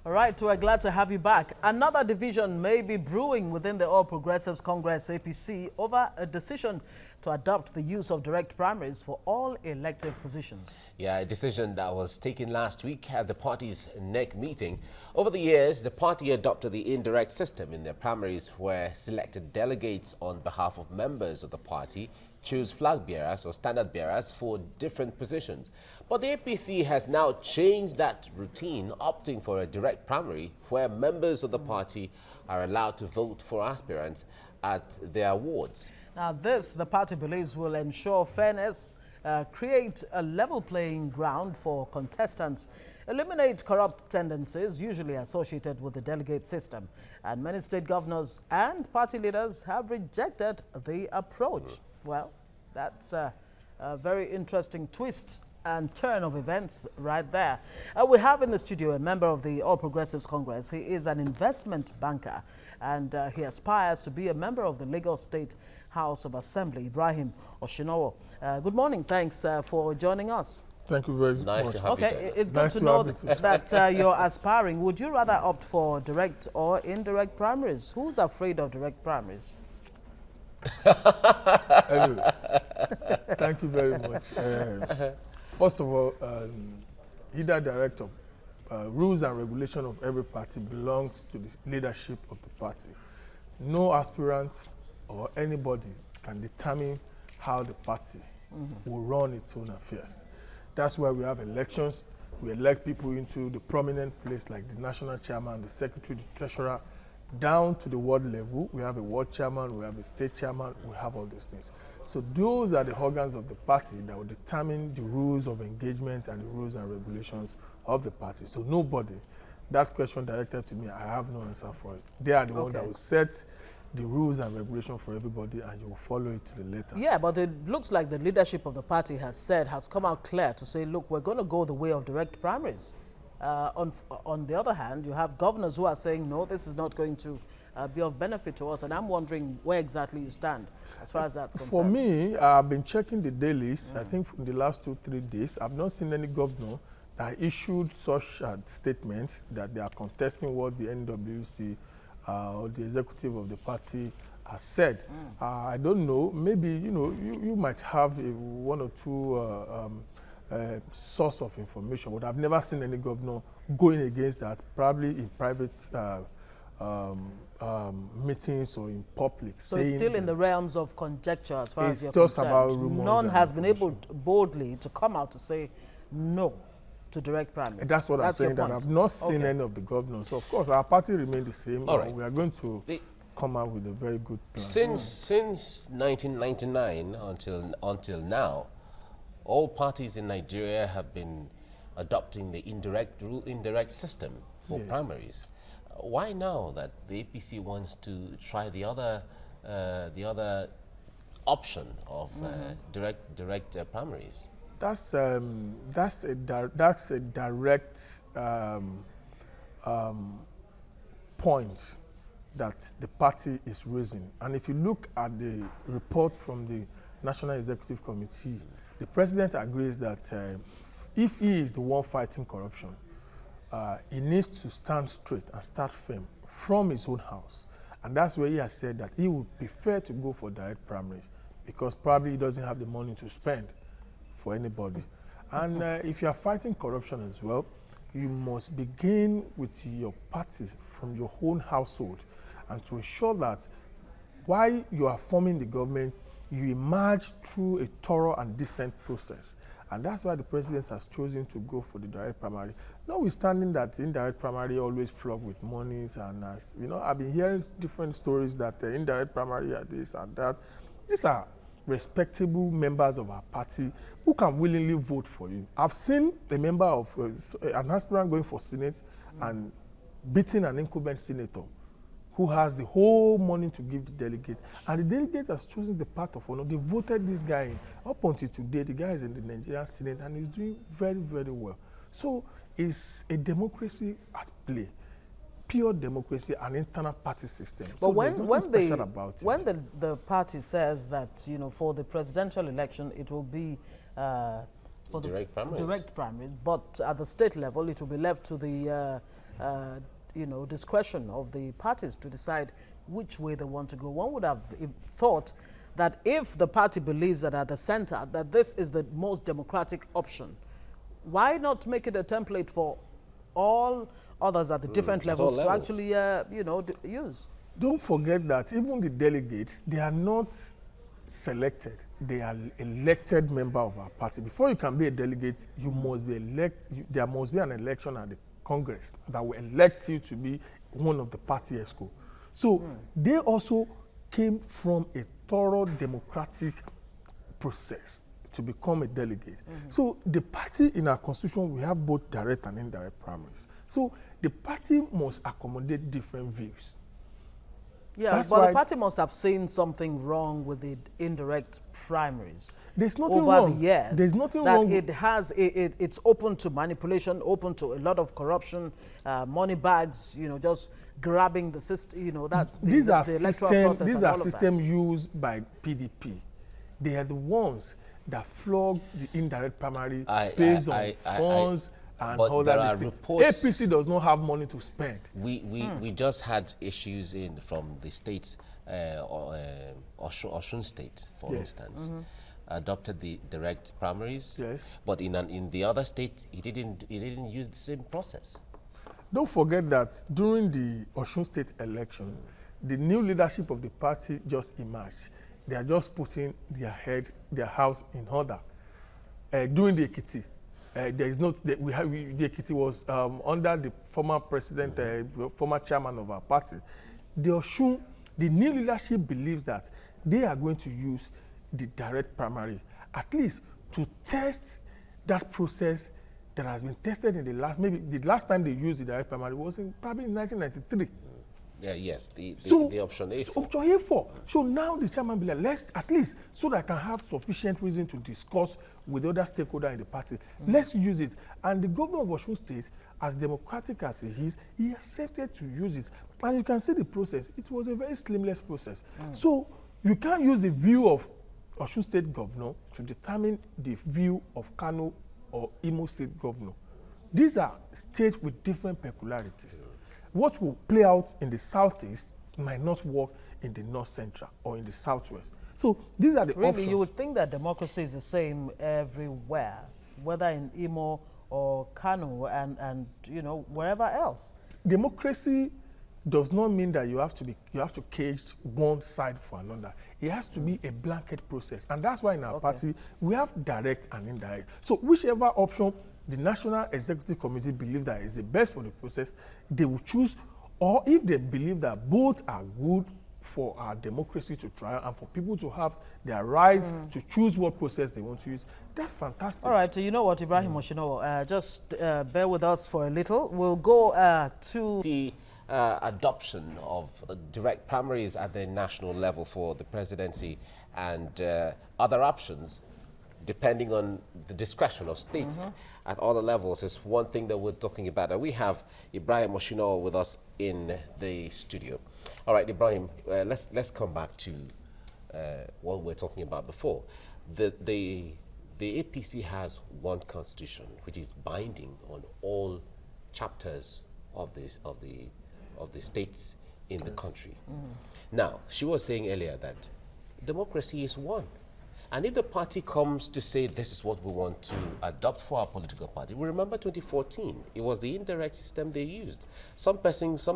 All right, we're glad to have you back. Another division may be brewing within the All Progressives Congress APC over a decision to adopt the use of direct primaries for all elective positions. Yeah, a decision that was taken last week at the party's NEC meeting. Over the years, the party adopted the indirect system in their primaries where selected delegates on behalf of members of the party choose flag bearers or standard bearers for different positions. But the APC has now changed that routine, opting for a direct primary where members of the party are allowed to vote for aspirants at their wards. Now this, the party believes, will ensure fairness, create a level playing ground for contestants, eliminate corrupt tendencies usually associated with the delegate system. And many state governors and party leaders have rejected the approach. Well, that's a very interesting twist and turn of events right there. We have in the studio a member of the All Progressives Congress. He is an investment banker and he aspires to be a member of the Lagos State House of Assembly, Ibrahim Oshinowo. Good morning. Thanks for joining us. Thank you very Nice much. to have you. Okay, it's good to know that you're aspiring. Would you rather opt for direct or indirect primaries? Who's afraid of direct primaries? Anyway, thank you very much. First of all, either direct or rules and regulation of every party belongs to the leadership of the party. No aspirant or anybody can determine how the party will run its own affairs. That's why we have elections. We elect people into the prominent place like the national chairman, the secretary, the treasurer, down to the ward level. We have a ward chairman, we have a state chairman, we have all those things. So those are the organs of the party that will determine the rules of engagement and the rules and regulations of the party. So nobody, that question directed to me, I have no answer for it. They are the one that will set the rules and regulations for everybody and you will follow it to the letter. Yeah, but it looks like the leadership of the party has come out clear to say, look, we're going to go the way of direct primaries. On the other hand, you have governors who are saying, no, this is not going to be of benefit to us. And I'm wondering where exactly you stand as far as that's concerned. For me, I've been checking the dailies. I think in the last 2-3 days, I've not seen any governor that issued such a statement that they are contesting what the NWC or the executive of the party has said. I don't know. Maybe, you might have one or two source of information, but I've never seen any governor going against that, probably in private meetings or in public. So it's still in the realms of conjecture as far as you're concerned. It's just concerned. about rumors. None has been able boldly to come out to say no to direct primaries. That's what I'm saying, that I've not seen any of the governors. So of course, our party remains the same. All right. We are going to come out with a very good plan. Since 1999 until now, all parties in Nigeria have been adopting the indirect system for primaries. Why now that the APC wants to try the other option of direct primaries? That's a direct point that the party is raising. And if you look at the report from the National Executive Committee, the president agrees that if he is the one fighting corruption, he needs to stand straight and start firm from his own house. And that's where he has said that he would prefer to go for direct primaries because probably he doesn't have the money to spend for anybody. And if you are fighting corruption as well, you must begin with your parties from your own household and to ensure that while you are forming the government, you emerge through a thorough and decent process. And that's why the president has chosen to go for the direct primary. Notwithstanding that indirect primary always flog with monies and I've been hearing different stories that the indirect primary are this and that. These are respectable members of our party who can willingly vote for you. I've seen a member of an aspirant going for Senate and beating an incumbent senator who has the whole money to give the delegate. And the delegate has chosen the path of honor. They voted this guy in. Up until today, the guy is in the Nigerian Senate and he's doing very, very well. So it's a democracy at play. Pure democracy and internal party system. But so when the party says that, for the presidential election, it will be for direct primaries. Direct primaries, but at the state level, it will be left to the discretion of the parties to decide which way they want to go. One would have thought that if the party believes that at the center that this is the most democratic option, why not make it a template for all others at the different levels to actually use? Don't forget that even the delegates, they are not selected. They are elected member of our party. Before you can be a delegate, you must be elected. There must be an election at the Congress that will elect you to be one of the party exco. So they also came from a thorough democratic process to become a delegate. So the party in our constitution, we have both direct and indirect primaries. So the party must accommodate different views. Yeah, That's but why the party must have seen something wrong with the indirect primaries. There's nothing over wrong. The years. There's nothing that wrong. It's open to manipulation, open to a lot of corruption, money bags, just grabbing the system, These are systems systems used by PDP. They are the ones that flog the indirect primary based on funds and all that. APC does not have money to spend. We just had issues from the states, Osun State, for instance, adopted the direct primaries. Yes. But in the other state, he didn't use the same process. Don't forget that during the Osun State election, the new leadership of the party just emerged. They are just putting their house in order. During the Ekiti, there is not the Ekiti was under the former president, former chairman of our party. The new leadership believes that they are going to use the direct primary, at least to test that process that has been tested in the last time they used the direct primary was probably in 1993. Yeah, yes, the option A4. Option A4. So now the chairman be like, let's at least, so that I can have sufficient reason to discuss with other stakeholders in the party. Let's use it. And the governor of Osun State, as democratic as he is, he accepted to use it. And you can see the process. It was a very slimless process. So you can't use the view of Osun State governor to determine the view of Kano or Imo State governor. These are states with different peculiarities. What will play out in the southeast might not work in the north central or in the southwest. So these are the options. You would think that democracy is the same everywhere, whether in Imo or Kano and wherever else. Democracy does not mean that you have to cage one side for another. It has to be a blanket process, and that's why in our party we have direct and indirect. So whichever option the National Executive Committee believes that is the best for the process, they will choose, or if they believe that both are good for our democracy to trial and for people to have their rights to choose what process they want to use, that's fantastic. All right, so you know what, Ibrahim Oshinowo, just bear with us for a little. We'll go to the adoption of direct primaries at the national level for the presidency and other options, depending on the discretion of states at other levels, is one thing that we're talking about. And we have Ibrahim Oshinowo with us in the studio. All right, Ibrahim, let's come back to what we were talking about before. The APC has one constitution, which is binding on all chapters of the states in the country. Now, she was saying earlier that democracy is one. And if the party comes to say this is what we want to adopt for our political party, we remember 2014, it was the indirect system they used. Some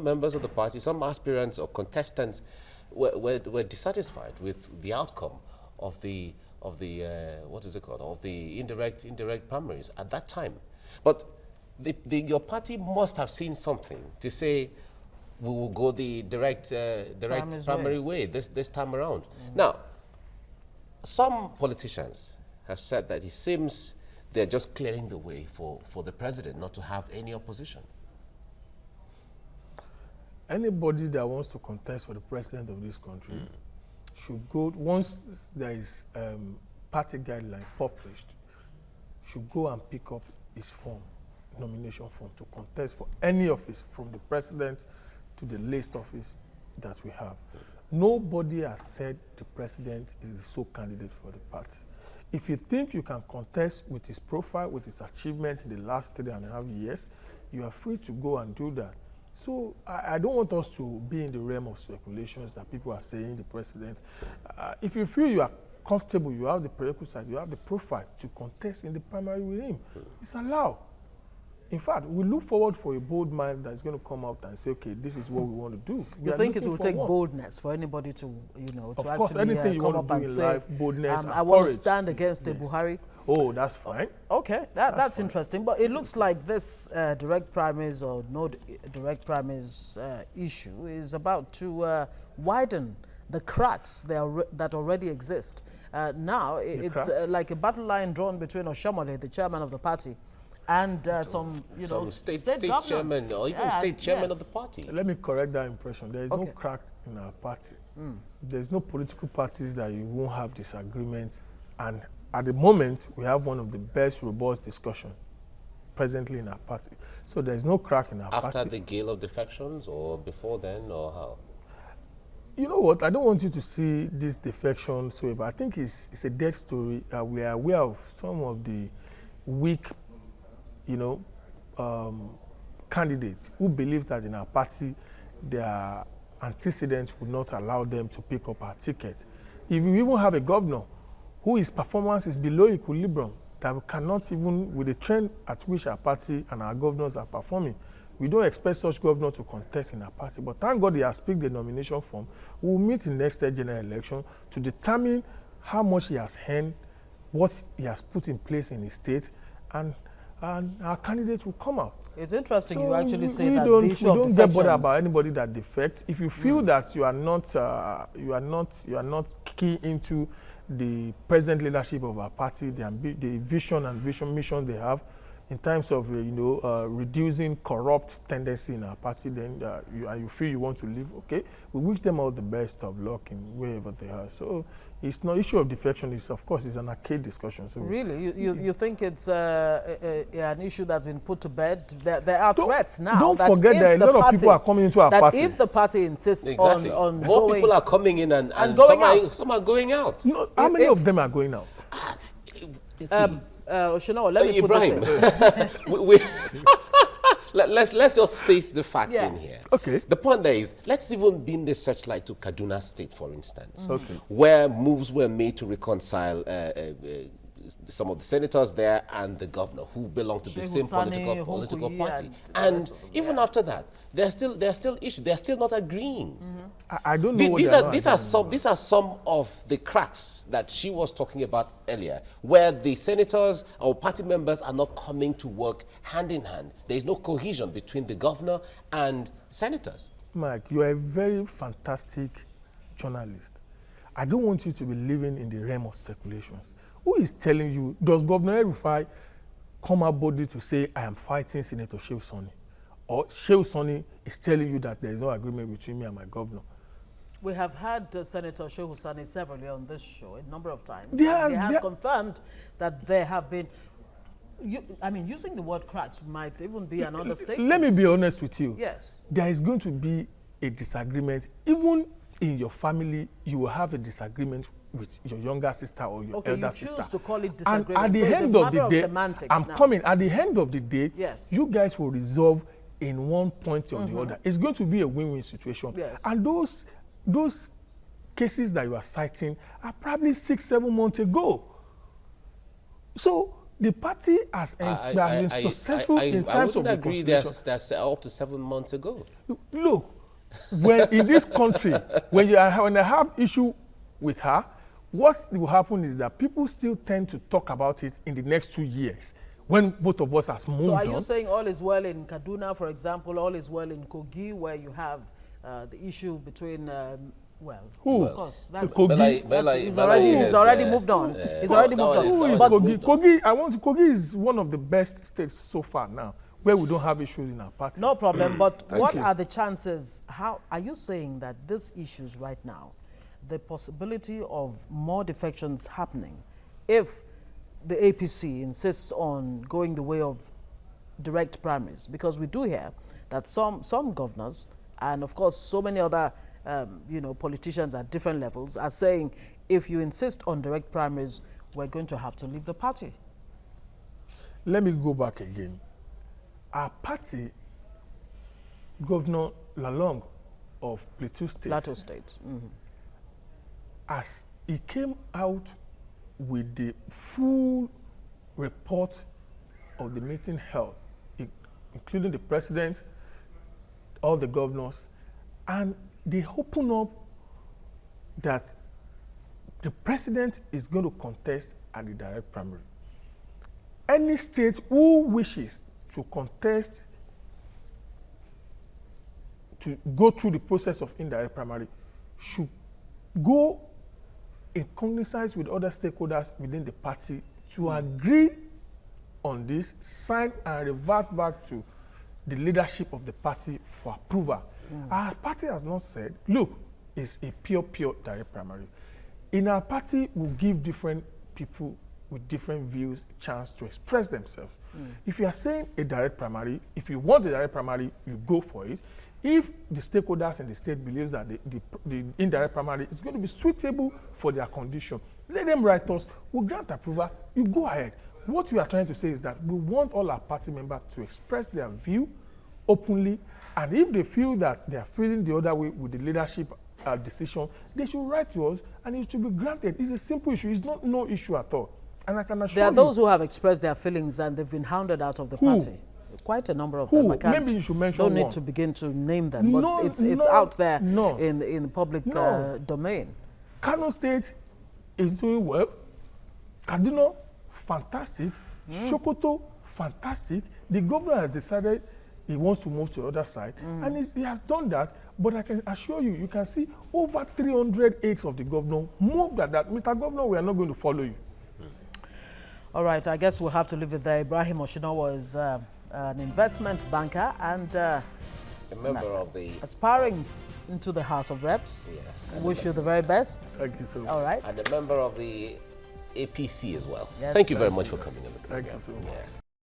members of the party, some aspirants or contestants were dissatisfied with the outcome of the indirect primaries at that time. But your party must have seen something to say we will go the direct primary way this time around. Now, some politicians have said that it seems they're just clearing the way for the president not to have any opposition. Anybody that wants to contest for the president of this country should go, once there is party guideline published, should go and pick up his form, nomination form, to contest for any office from the president to the least office that we have. Nobody has said the president is the sole candidate for the party. If you think you can contest with his profile, with his achievements in the last 3.5 years, you are free to go and do that. So I don't want us to be in the realm of speculations that people are saying the president. If you feel you are comfortable, you have the prerequisite, you have the profile to contest in the primary with him, it's allowed. In fact, we look forward for a bold mind that's going to come out and say, okay, this is what we want to do. You think it will take boldness for anybody to, of course, anything you want to do in life, boldness and I want courage to stand against the Buhari. Oh, that's fine. Okay, that's interesting. But it looks like this direct primaries or no direct primaries issue is about to widen the cracks that already exist. Now, it's like a battle line drawn between Oshomole, the chairman of the party, and some state chairman or even state chairman of the party. Let me correct that impression. There is no crack in our party. There's no political parties that you won't have disagreements. And at the moment, we have one of the best robust discussions presently in our party. So there's no crack in our party. After the gale of defections or before then or how? You know what? I don't want you to see this defection. So I think it's a dead story. We are aware of some of the weak candidates who believe that in our party their antecedents would not allow them to pick up our ticket. If you even have a governor whose performance is below equilibrium, that we cannot even, with the trend at which our party and our governors are performing, we don't expect such governor to contest in our party. But thank God he has picked the nomination form. We'll meet in the next general election to determine how much he has earned, what he has put in place in his state, and our candidates will come out. It's interesting you actually say we that don't get bothered about anybody that defects. If you feel that you are not key into the present leadership of our party, the vision and mission they have in terms of reducing corrupt tendency in our party, then you feel you want to leave, okay, we wish them all the best of luck in wherever they are. So it's no issue of defection. It's, of course, it's an arcade discussion. So really, you think it's an issue that's been put to bed? There are threats now. Don't forget that a lot of people are coming into our party. If the party insists on more people are coming in and some are going out. No, how many of them are going out? Let me Ibrahim, put this let's just face the facts in here. Okay. The point there is, let's even beam the searchlight to Kaduna State, for instance, where moves were made to reconcile some of the senators there and the governor, who belong to the same political party. And even after that, there's still issues. They're still not agreeing. I don't know. These are some of the cracks that she was talking about earlier, where the senators or party members are not coming to work hand in hand. There is no cohesion between the governor and senators. Mike, you are a very fantastic journalist. I don't want you to be living in the realm of speculations. Who is telling you? Does Governor El-Rufai come out boldly to say, I am fighting Senator Shehu Sani? Or Shehu Sani is telling you that there is no agreement between me and my governor? We have had Senator Shehu Sani severally on this show a number of times. He has confirmed that there have been, using the word cracks might even be an understatement. Let me be honest with you. Yes. There is going to be a disagreement. Even in your family, you will have a disagreement with your younger sister or your elder sister. You choose to call it disagreement. And at the end of the day, at the end of the day, you guys will resolve in one point or the other. It's going to be a win-win situation. Yes. And those cases that you are citing are probably 6-7 months ago. So the party has been successful in terms of reconciliation. I wouldn't agree that's up to 7 months ago. Look, when in this country, when I have issue with her, what will happen is that people still tend to talk about it in the next 2 years when both of us has moved on. So are you saying all is well in Kaduna, for example, all is well in Kogi, where you have the issue between, who? Of course, that's he's already moved on. He's already moved on. But Kogi is one of the best states so far now, where we don't have issues in our party. No problem, but what are the chances? How are you saying that these issues right now, the possibility of more defections happening if the APC insists on going the way of direct primaries? Because we do hear that some governors and of course so many other politicians at different levels are saying, if you insist on direct primaries, we're going to have to leave the party. Let me go back again. Our party, Governor Lalong of Plateau State, as he came out with the full report of the meeting held, including the president, all the governors, and they open up that the president is going to contest at the direct primary. Any state who wishes to contest, to go through the process of indirect primary, should go in cognizance with other stakeholders within the party to agree on this, sign and revert back to the leadership of the party for approval. Our party has not said, look, it's a pure direct primary. In our party, we'll give different people with different views chance to express themselves. If you are saying a direct primary, if you want a direct primary, you go for it. If the stakeholders in the state believes that the indirect primary is going to be suitable for their condition, let them write us, we'll grant approval, you go ahead. What we are trying to say is that we want all our party members to express their view openly, and if they feel that they are feeling the other way with the leadership decision, they should write to us and it should be granted. It's a simple issue. It's not no issue at all. And I can assure you. There are those who have expressed their feelings and they've been hounded out of the party. Quite a number of them. I can't, maybe you should mention don't one. need to begin to name them, but No, it's no, out there no. in the public domain. Kano State is doing well. Kaduna, fantastic. Sokoto, fantastic. The governor has decided he wants to move to the other side, and he has done that. But I can assure you, you can see over 300 aides of the governor moved at that. Mr. Governor, we are not going to follow you. All right, I guess we'll have to leave it there. Ibrahim Oshinawa is an investment banker and A member of the... aspiring into the House of Reps. Yeah. Wish you the very best. Thank you so much. All right. And a member of the APC as well. Yes. Thank you very much for coming on the program. Thank you so much. Yeah.